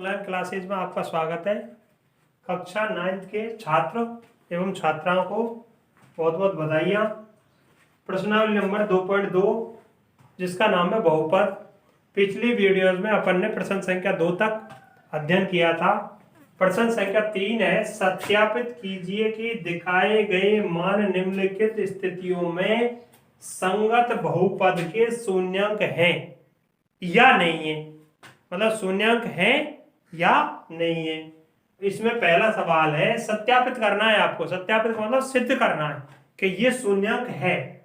Online classes में आपका स्वागत है। कक्षा 9th के छात्र एवं छात्राओं को बहुत बहुत बधाइयाँ। प्रश्नावली नंबर 2.2 जिसका नाम है बहुपद। पिछली वीडियोज में अपन ने प्रश्न संख्या 2 तक अध्ययन किया था। प्रश्न संख्या 3 है, सत्यापित कीजिए कि दिखाए गए मान निम्नलिखित स्थितियों में संगत बहुपद के शून्याङ्क हैं या नहीं है। मतलब शून्याङ्क है या नहीं है। इसमें पहला सवाल है, सत्यापित करना है आपको। सत्यापित मतलब सिद्ध करना है कि ये शून्याङ्क है।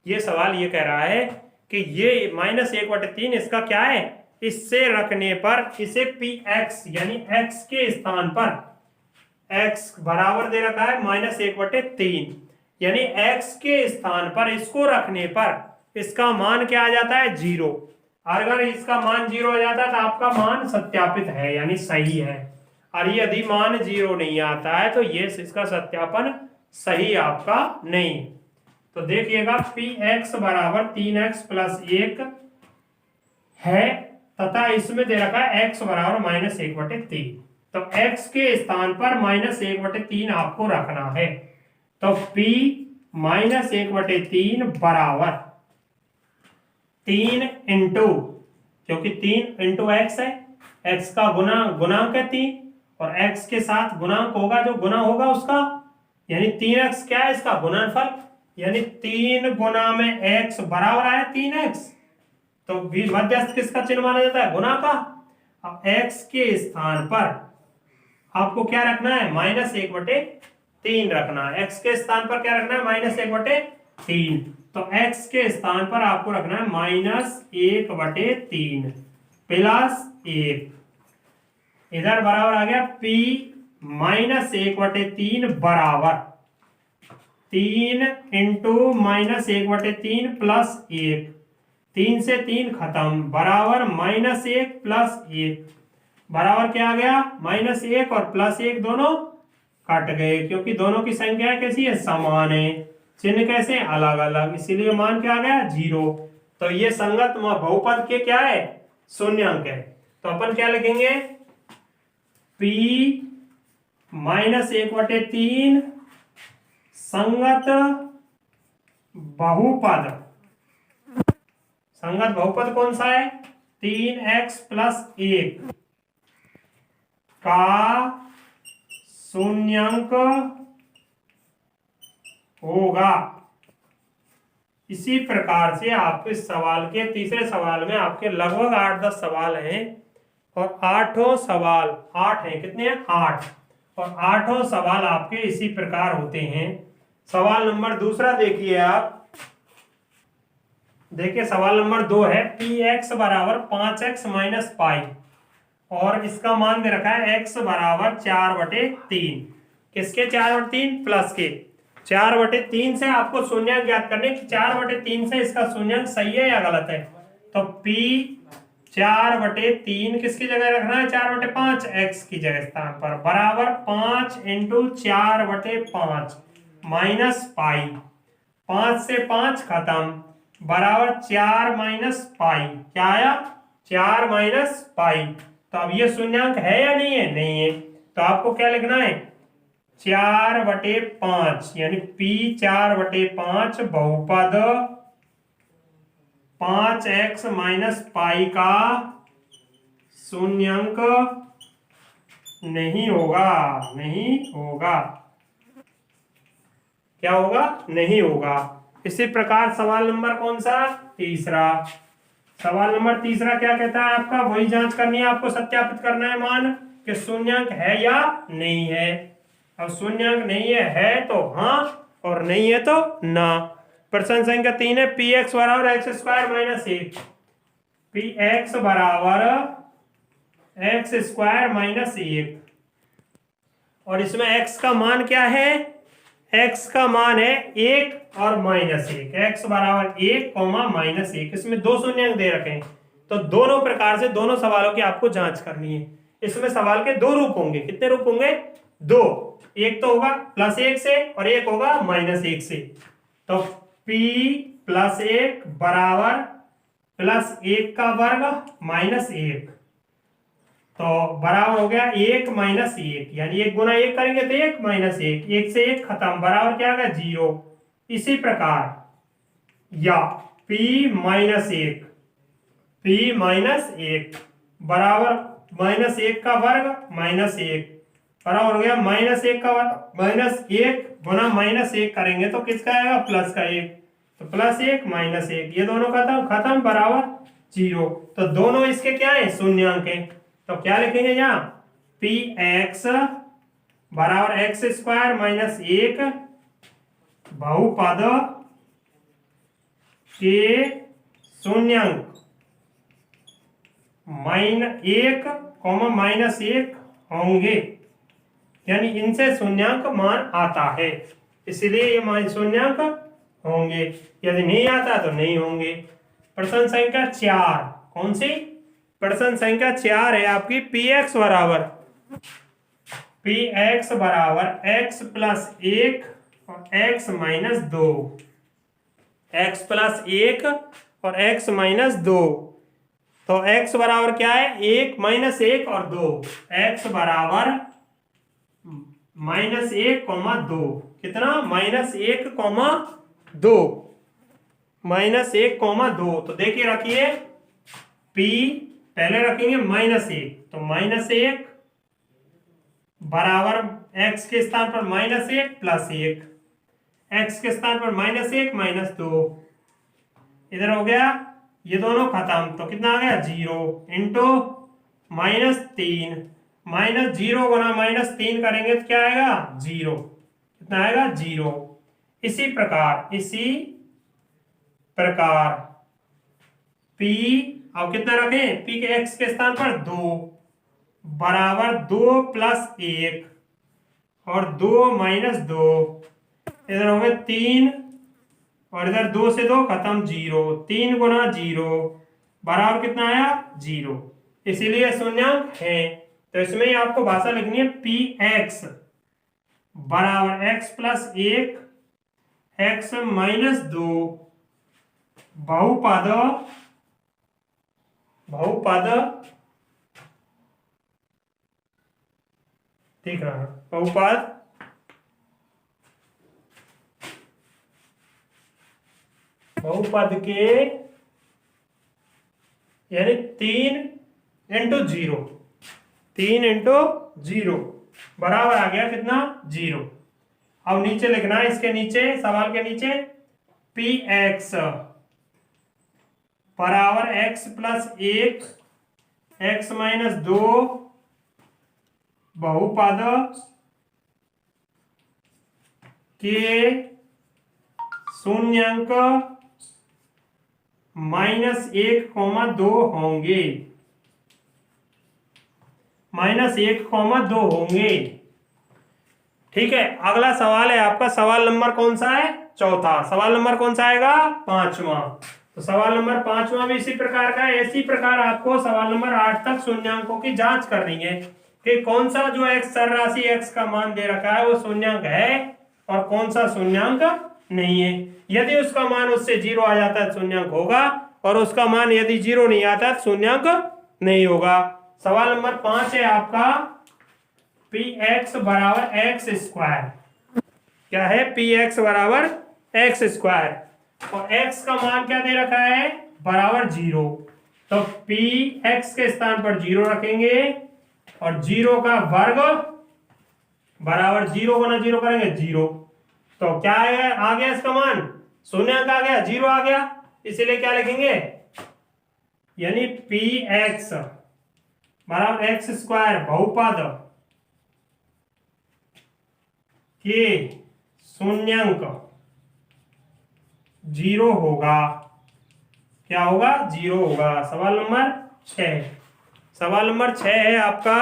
ये सवाल ये कह रहा है कि ये -1/3 इसका क्या है, इससे रखने पर इसे px यानी x के स्थान पर x बराबर दे रखा है -1/3 यानी x के स्थान पर इसको रखने पर इसका मान क्या आ जाता है, 0। अगर इसका मान 0 हो जाता है तो आपका मान सत्यापित है यानी सही है। और यदि मान 0 नहीं आता है तो ये इसका सत्यापन सही आपका नहीं। तो देखिएगा px बराबर 3x + 1 है तथा इसमें दे रखा है x बराबर -1/3। तो x के स्थान पर -1/3 आपको रखना है। तो p -1/3 बराबर 3 इंटू, क्योंकि 3 इंटू x है, x का गुणांक है 3 और x के साथ गुणांक होगा, जो गुना होगा उसका, यानी 3x क्या है, इसका गुणनफल, यानी 3 गुना में x बराबर आया 3x। तो मध्यस्थ किसका चिन्ह माना जाता है, गुना का। अब x के स्थान पर आपको क्या रखना है, -1/3 रखना है। x के स्थान पर क्या रखना है, -1/3। तो x के स्थान पर आपको रखना है -1/3 प्लस 1। इधर बराबर आ गया p -1/3 बराबर 3 इंटू -1/3 प्लस 1। 3 से 3 खत्म, बराबर -1 प्लस 1 बराबर क्या आ गया, -1 और +1 दोनों कट गए, क्योंकि दोनों की संख्या कैसी है, समान है। चिन्ह कैसे, अलग अलग, इसीलिए मान क्या आ गया, 0। तो ये संगत बहुपद के क्या है, शून्याङ्क है। तो अपन क्या लिखेंगे, p -1/3 संगत बहुपद। संगत बहुपद कौन सा है, 3x + 1 का शून्याङ्क होगा। इसी प्रकार से आपके सवाल के तीसरे सवाल में आपके लगभग 8-10 सवाल हैं और 8 सवाल 8 हैं, कितने हैं, 8, और 8 सवाल आपके इसी प्रकार होते हैं। सवाल नंबर दूसरा देखिए आप, देखिए सवाल नंबर 2 है, px बराबर 5x - पाई और इसका मान दे रखा है x बराबर 4/3। किसके 4/3, प्लस के 4/3 से आपको शून्याङ्क ज्ञात करने की, 4/3 से इसका शून्याङ्क सही है या गलत है। तो p 4/3 किसकी जगह रखना है, 4/5 x की जगह स्थान पर, बराबर 5 इंटू 4/5 माइनस पाई। 5 से 5 खत्म, बराबर 4 - पाई, क्या आया, 4 - पाई। तो अब ये शून्याङ्क है या नहीं है, नहीं है। तो आपको क्या लिखना है, 4/5 यानी p 4/5 बहुपद 5x - पाई का शून्याङ्क नहीं होगा, नहीं होगा। क्या होगा, नहीं होगा। इसी प्रकार सवाल नंबर कौन सा, तीसरा। सवाल नंबर तीसरा क्या कहता है आपका, वही जांच करनी है आपको, सत्यापित करना है मान कि शून्याङ्क है या नहीं है। अब शून्याङ्क नहीं है तो हाँ और नहीं है तो ना। प्रश्न संख्या 3 है, px बराबर x² - 1, px बराबर x² - 1 और इसमें x का मान क्या है, x का मान है 1 और -1, x बराबर 1, -1। इसमें 2 शून्याङ्क दे रखे हैं, तो दोनों प्रकार से दोनों सवालों की आपको जांच करनी है। इसमें सवाल के 2 रूप होंगे, कितने रूप होंगे, 2। एक तो होगा +1 से और एक होगा -1 से। तो p +1 बराबर +1 का वर्ग -1। तो बराबर हो गया 1 माइनस 1, यानी 1 गुना 1 करेंगे तो 1 माइनस 1, 1 से 1 खत्म, बराबर क्या आ गया 0। इसी प्रकार या p माइनस 1, p माइनस 1 बराबर माइनस 1 का वर्ग माइनस 1 बराबर हो गया माइनस 1 का वर्ग माइनस 1 गुना माइनस 1 करेंगे तो किसका आएगा प्लस का 1, तो प्लस 1 माइनस 1, ये दोनों खत्म खत्म बराबर 0। तो दोनों इसके क्या है शून्यांक है, तो क्या लिखेंगे यहाँ पी एक्स बराबर एक्स स्क्वायर माइनस 1 बहुपद के शून्यांक -1 माइनस 1 होंगे, यानी इनसे शून्यांक मान आता है, इसलिए ये मान शून्यांक होंगे, यदि नहीं आता तो नहीं होंगे। प्रश्न संख्या 4, कौन सी प्रश्न संख्या 4 है आपकी, पी एक्स बराबर एक्स प्लस 1 और एक्स माइनस 2, एक्स प्लस 1 और एक्स माइनस 2, तो x बराबर क्या है 1 माइनस 1 और 2, x बराबर माइनस 1 कॉमा 2, कितना माइनस 1 कॉमा 2, तो देखिए रखिए p पहले रखेंगे -1, तो -1 बराबर x के स्थान पर -1 प्लस 1, x के स्थान पर -1 माइनस 2, इधर हो गया ये दोनों खत्म, तो कितना आ गया 0 इंटू -3, -0 गुना -3 करेंगे तो क्या आएगा 0, कितना आएगा 0। इसी प्रकार p, अब कितना रखें p के x के स्थान पर 2 बराबर 2 प्लस 1 और 2 माइनस 2, इधर हो गए 3 और इधर 2 से 2 खत्म 0, 3 गुना 0 बराबर कितना आया 0, इसीलिए शून्यांक है। तो इसमें ही आपको भाषा लिखनी है पी एक्स बराबर एक्स प्लस 1 एक्स माइनस 2 बहुपद ठीक रहा बहुपद के यानी 3 इंटू 0, 3 इंटू 0 बराबर आ गया कितना 0। अब नीचे लिखना है, इसके नीचे सवाल के नीचे पी एक्स बराबर एक्स प्लस 1 एक्स माइनस 2 बहुपद के शून्यांक -1,2 होंगे, -1,2 होंगे। ठीक है, अगला सवाल है आपका, सवाल नंबर कौन सा है चौथा, सवाल नंबर कौन सा आएगा 5वां। तो सवाल नंबर 5वां भी इसी प्रकार का है। इसी प्रकार आपको सवाल नंबर 8 तक शून्यांकों की जांच करनी है कि कौन सा जो x चर राशि x का मान दे रखा है वो शून्यांक है और कौन सा शून्यांक नहीं है। यदि उसका मान उससे 0 आ जाता है शून्यांक होगा, और उसका मान यदि 0 नहीं आता तो शून्यांक नहीं होगा। सवाल नंबर 5 है आपका पी एक्स बराबर एक्स स्क्वायर, क्या है पी एक्स बराबर एक्स स्क्वायर, और x का मान क्या दे रखा है बराबर 0, तो पी एक्स के स्थान पर 0 रखेंगे और 0 का वर्ग बराबर 0 गुना 0 करेंगे 0, तो क्या है आ गया इसका मान शून्यांक आ गया 0 आ गया, इसीलिए क्या लिखेंगे यानी पी एक्स बराबर एक्स स्क्वायर बहुपद के शून्यांक 0 होगा, क्या होगा 0 होगा। सवाल नंबर 6, सवाल नंबर 6 है आपका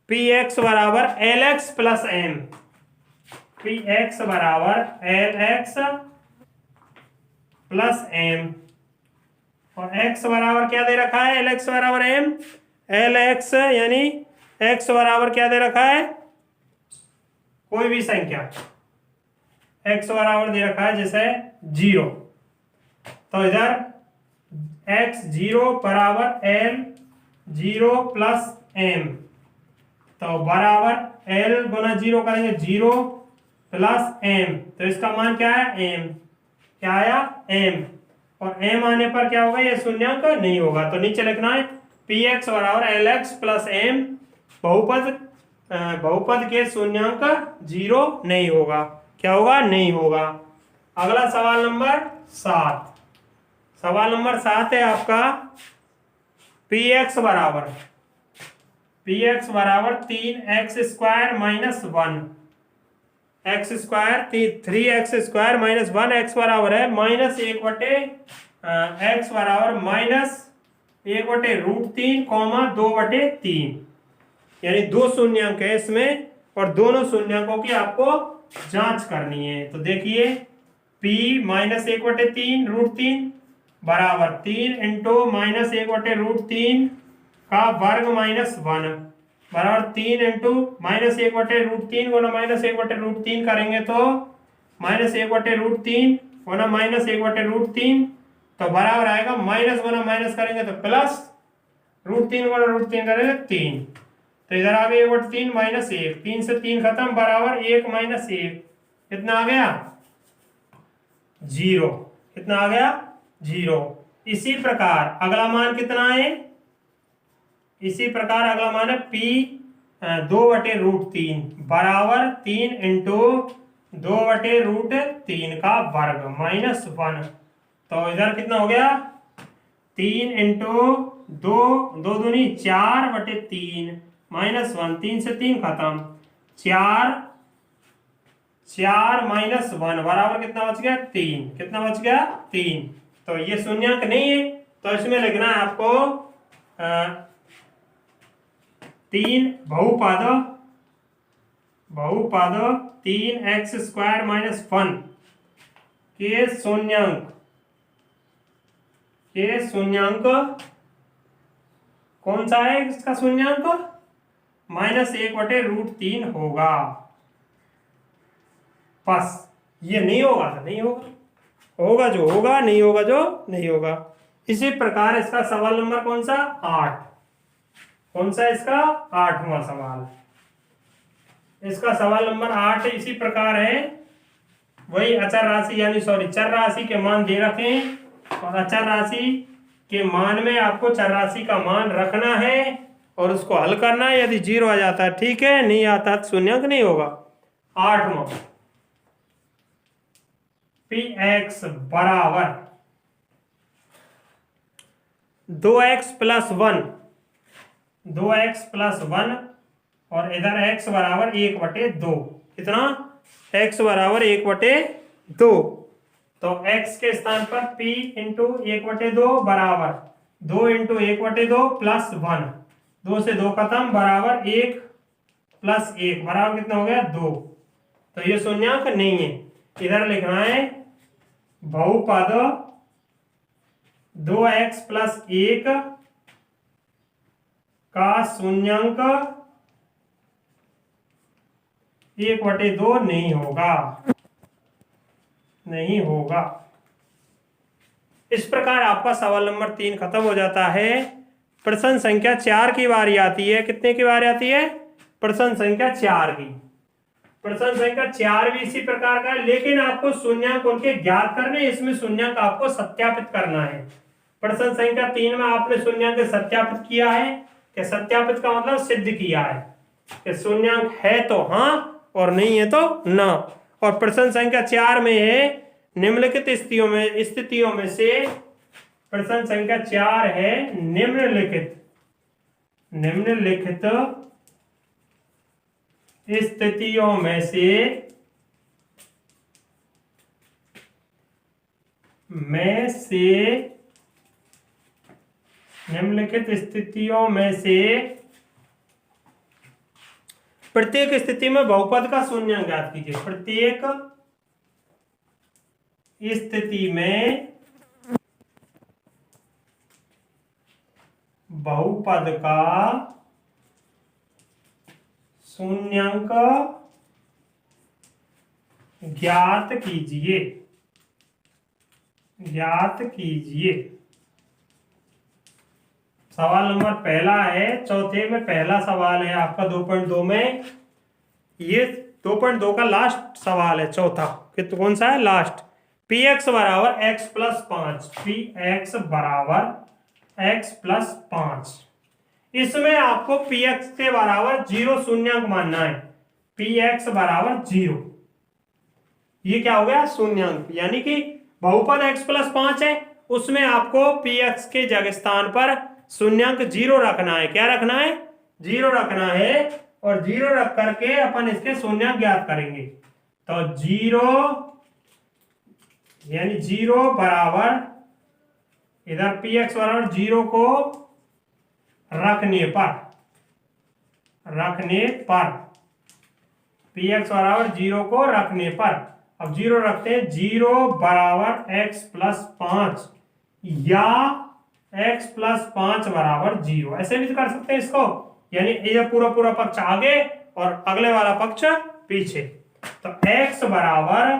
पी एक्स बराबर L X plus M, P X बराबर एल एक्स प्लस एम, और x बराबर क्या दे रखा है एल एक्स बराबर एम, एल एक्स यानी x बराबर क्या दे रखा है कोई भी संख्या, x बराबर दे रखा है जैसे 0, तो इधर x 0 बराबर l 0 प्लस m, तो बराबर l गुना 0 करेंगे 0 प्लस m, तो इसका मान क्या है m, क्या आया m, और m आने पर क्या होगा, ये शून्यंक नहीं होगा, तो नीचे लिखना है px बराबर lx प्लस m, बहुपद के शून्यंक 0 नहीं होगा, क्या होगा, नहीं होगा। अगला सवाल नंबर 7, सवाल नंबर 7 है आपका px बराबर 3x square minus 1, x square 3x square minus 1, x बराबर है माइनस 1/, एक्स बराबर माइनस 1/√3 कॉमा 2/3, यानी दो शून्यंक है इसमें और दोनों शून्यंकों की आपको जांच करनी है। तो देखिए p माइनस 1/3√3 बराबर 3 इंटू माइनस 1/√3 का वर्ग माइनस 1 बराबर 3 इंटू माइनस 1/√3 गुना माइनस 1/√3 करेंगे तो माइनस 1/√3 गुना माइनस 1/√3, तो बराबर आएगा माइनस गुना माइनस करेंगे तो प्लस, √3 गुना √3 करेंगे 3, तो इधर आ गया 1/3 माइनस 1, 3 से 3 खत्म बराबर 1 माइनस 1, कितना आ गया 0, कितना आ गया 0। इसी प्रकार अगला मान कितना है, इसी प्रकार अगला मान है p 2/√3 बराबर 3 इंटू 2/√3 का वर्ग माइनस 1, तो इधर कितना हो गया 3 इंटू 2 दूनी 4/3 माइनस 1, 3 से 3 खत्म 4 माइनस 1 बराबर कितना बच गया 3, कितना बच गया 3, तो ये शून्यंक नहीं है, तो इसमें लिखना है आपको 3 बहुपद 3x स्क्वायर माइनस 1 के शून्यंक कौन सा है, इसका शून्यंक माइनस 1/√3 होगा। बस ये नहीं होगा तो नहीं होगा, होगा जो होगा, नहीं होगा जो नहीं होगा। इसी प्रकार इसका सवाल नंबर कौन सा 8, कौन सा इसका 8वां सवाल, इसका सवाल नंबर 8 इसी प्रकार है, वही अचर राशि यानी चर राशि के मान दे रखे हैं और अचर राशि के मान में आपको चर राशि का मान रखना है और उसको हल करना है, यदि 0 आ जाता है ठीक है, नहीं आता तो शून्यंक नहीं होगा। 8वां px बराबर 2x प्लस 1, 2x प्लस 1 और इधर x बराबर 1/2, कितना x बराबर 1/2, तो x के स्थान पर p इंटू 1/2 बराबर 2 इंटू 1/2 प्लस 1, 2 से 2 खत्म बराबर 1 प्लस 1 बराबर कितना हो गया 2, तो ये शून्यंक नहीं है। इधर लिखना है बहुपद 2x प्लस 1 का शून्यंक 1/2 नहीं होगा, नहीं होगा। इस प्रकार आपका सवाल नंबर 3 खत्म हो जाता है। प्रश्न संख्या 4 की बारी आती है, कितने की बारी आती है, प्रश्न संख्या 4 की। प्रश्न संख्या 4 भी इसी प्रकार का है, लेकिन आपको शून्यंक उनके ज्ञात करने, इसमें शून्यंक आपको सत्यापित करना है। प्रश्न संख्या 3 में आपने शून्यंक सत्यापित किया है, कि सत्यापित का मतलब सिद्ध किया है कि शून्यंक है तो हाँ और नहीं है तो ना। और प्रश्न संख्या 4 में है निम्नलिखित स्थितियों में से, प्रश्न संख्या 4 है निम्नलिखित स्थितियों में से प्रत्येक स्थिति में बहुपद का शून्यंक ज्ञात कीजिए। प्रत्येक स्थिति में बहुपद का शून्यंक ज्ञात कीजिए, सवाल नंबर पहला है, चौथे में पहला सवाल है आपका 2.2 में। ये 2.2 का लास्ट सवाल है, चौथा। तो कौन सा है? लास्ट। पी एक्स बराबर एक्स प्लस 5, पी एक्स बराबर एक्स प्लस 5। इसमें आपको पी एक्स के बराबर 0 शून्यंक मानना है। पी एक्स बराबर 0, ये क्या हो गया? शून्यंक। यानी कि बहुपद x प्लस 5 है, उसमें आपको पी एक्स के जगह स्थान पर शून्यंक 0 रखना है। क्या रखना है? 0 रखना है। और 0 रख करके अपन इसके शून्यंक ज्ञात करेंगे। तो 0 यानी 0 बराबर, इधर पी एक्स बराबर 0 को रखने पर पी एक्स बराबर 0 को रखने पर, अब 0 रखते हैं। 0 बराबर x प्लस 5 या x प्लस 5 बराबर 0, ऐसे भी तो कर सकते हैं इसको। यानी ये पूरा पूरा पक्ष आगे और अगले वाला पक्ष पीछे। तो x बराबर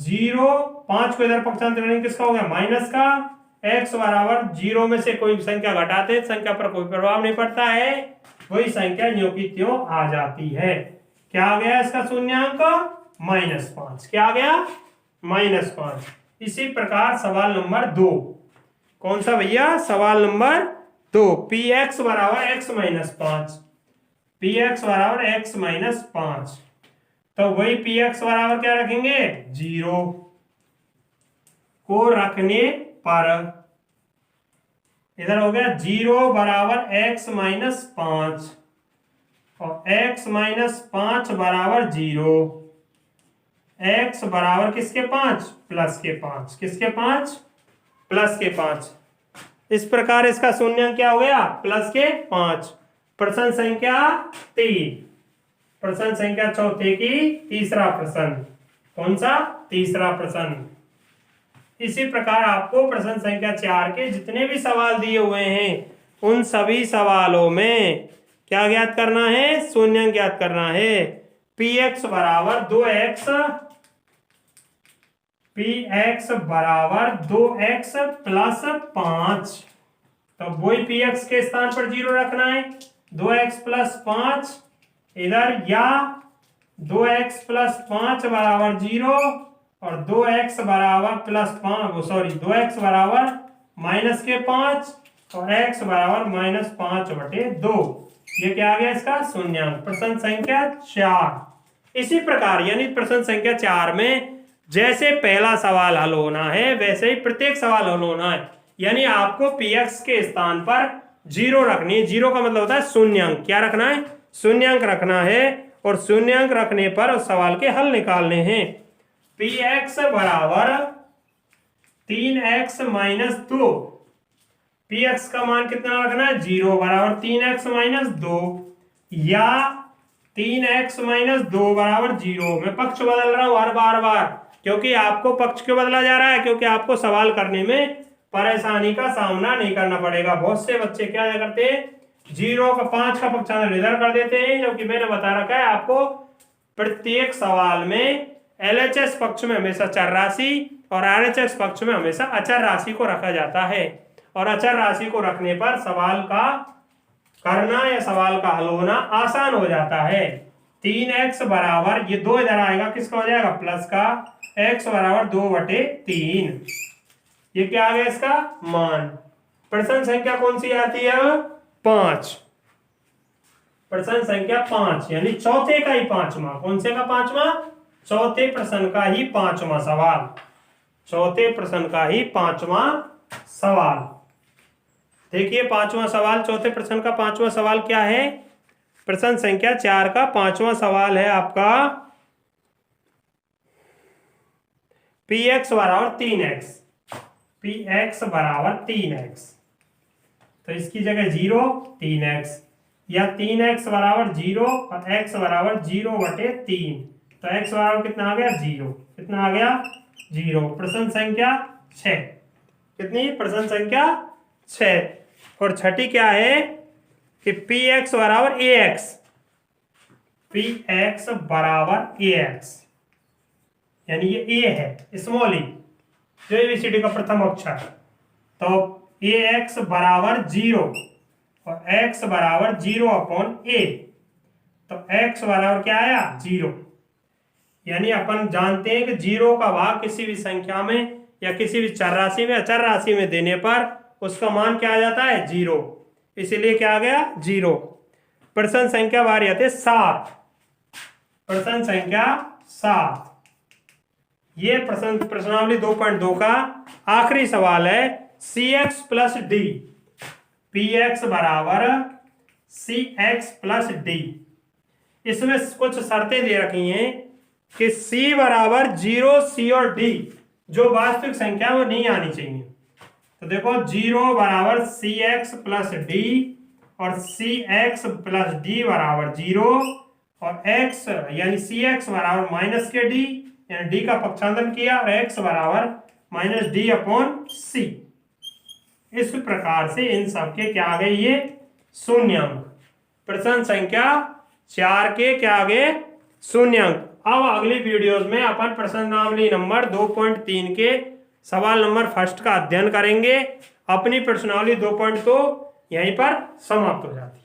0, 5 को इधर पक्षांतर करेंगे, किसका हो गया? माइनस का। x बराबर 0 में से कोई संख्या घटाते हैं, संख्या पर कोई प्रभाव नहीं पड़ता है, वही संख्या ज्यों की त्यों आ जाती है। क्या आ गया इसका शून्यंक? -5। क्या आ गया? -5। इसी प्रकार सवाल नंबर 2, कौन सा भैया? सवाल नंबर 2, पी एक्स बराबर एक्स माइनस 5, पी एक्स बराबर एक्स माइनस 5। तो वही पी एक्स बराबर क्या रखेंगे? 0 को रखने पर, इधर हो गया 0 बराबर एक्स माइनस 5 और x माइनस 5 बराबर 0। x बराबर किसके 5? प्लस के 5। किसके 5? प्लस के 5। इस प्रकार इसका शून्यंक क्या हो गया? प्लस के 5। प्रश्न संख्या 3, प्रश्न संख्या चौथे की तीसरा प्रश्न। कौन सा? तीसरा प्रश्न। इसी प्रकार आपको प्रश्न संख्या 4 के जितने भी सवाल दिए हुए हैं, उन सभी सवालों में क्या ज्ञात करना है? शून्यंक ज्ञात करना है। पी एक्स बराबर 2x, पी एक्स बराबर 2x प्लस 5। तो वही पी एक्स के स्थान पर 0 रखना है। 2x प्लस 5 इधर, या 2x प्लस 5 बराबर 0 और 2x बराबर प्लस 5, सॉरी 2x बराबर माइनस के 5 और x बराबर -5/2। ये क्या आ गया इसका? शून्यंक। प्रश्न संख्या 4। इसी प्रकार यानी प्रश्न संख्या 4 में जैसे पहला सवाल हल होना है, वैसे ही प्रत्येक सवाल हल होना है। यानी आपको पी एक्स के स्थान पर 0 रखनी है। 0 का मतलब होता है शून्यंक। क्या रखना है? शून्यंक रखना है। और शून्यंक रखने पर उस सवाल के हल निकालने हैं। पी एक्स बराबर 3x माइनस 2, पी एक्स का मान कितना रखना है? 0 बराबर 3x माइनस 2 या 3x माइनस 2 बराबर 0। मैं पक्ष बदल रहा हूं हर बार, क्योंकि आपको पक्ष क्यों बदला जा रहा है? क्योंकि आपको सवाल करने में परेशानी का सामना नहीं करना पड़ेगा। बहुत से बच्चे क्या करते हैं? 0 का 5 का पक्षांतर इधर कर देते हैं, जबकि मैंने बता रखा है आपको प्रत्येक सवाल में LHS पक्ष में हमेशा चर राशि और RHS पक्ष में हमेशा अचर राशि को रखा जाता है। और अचर राशि को रखने पर सवाल का करना या सवाल का हल होना आसान हो जाता है। 3x बराबर, ये 2 इधर आएगा, किसका हो जाएगा? प्लस का। x बराबर 2/3। ये क्या आ गया इसका मान? प्रश्न संख्या कौन सी आती है? 5। प्रश्न संख्या 5 यानी चौथे का ही 5वां। कौन से का 5वां? चौथे प्रश्न का ही 5वां सवाल। चौथे प्रश्न का ही 5वां सवाल। देखिए 5वां सवाल, चौथे प्रश्न का 5वां सवाल क्या है? प्रश्न संख्या 4 का 5वां सवाल है आपका पी एक्स बराबर 3x, पी एक्स बराबर 3x। तो इसकी जगह 0, 3x, या 3x बराबर 0 और x बराबर 0/3। तो x बराबर कितना आ गया? 0। कितना आ गया? 0। प्रश्न संख्या 6। कितनी? प्रश्न संख्या 6। और छठी क्या है कि पी एक्स बराबर ax, पी एक्स बराबर ax, यानी ये a है, स्मॉल e, जो ABCD का प्रथम अक्षर। तो ax बराबर 0 और x बराबर 0/a। तो x बराबर क्या आया 0। यानी अपन जानते हैं कि 0 का भाग किसी भी संख्या में या किसी भी चर राशि में अचर राशि में देने पर उसका मान क्या आ जाता है 0, इसीलिए क्या आ गया 0। प्रश्न संख्या बारी आते 7। प्रश्न संख्या 7, ये प्रश्नावली 2.2 का आखिरी सवाल है। cx प्लस डी, px बराबर cx प्लस डी। इसमें कुछ शर्तें दे रखी हैं कि c बराबर 0, c और d जो वास्तविक संख्या वो नहीं आनी चाहिए। तो देखो 0 बराबर cx प्लस डी और cx प्लस डी बराबर 0 और x यानी cx बराबर माइनस के d यानी d का पक्षांतरण किया और x बराबर माइनस d/c। इस प्रकार से इन सबके क्या आ गए ये शून्य अंक। प्रश्न संख्या 4 के क्या आ गए शून्य अंक। अब अगली वीडियोस में अपन प्रश्नावली नंबर 2.3 के सवाल नंबर 1 का अध्ययन करेंगे। अपनी प्रश्नावली 2.2 यहीं पर समाप्त हो जाती है।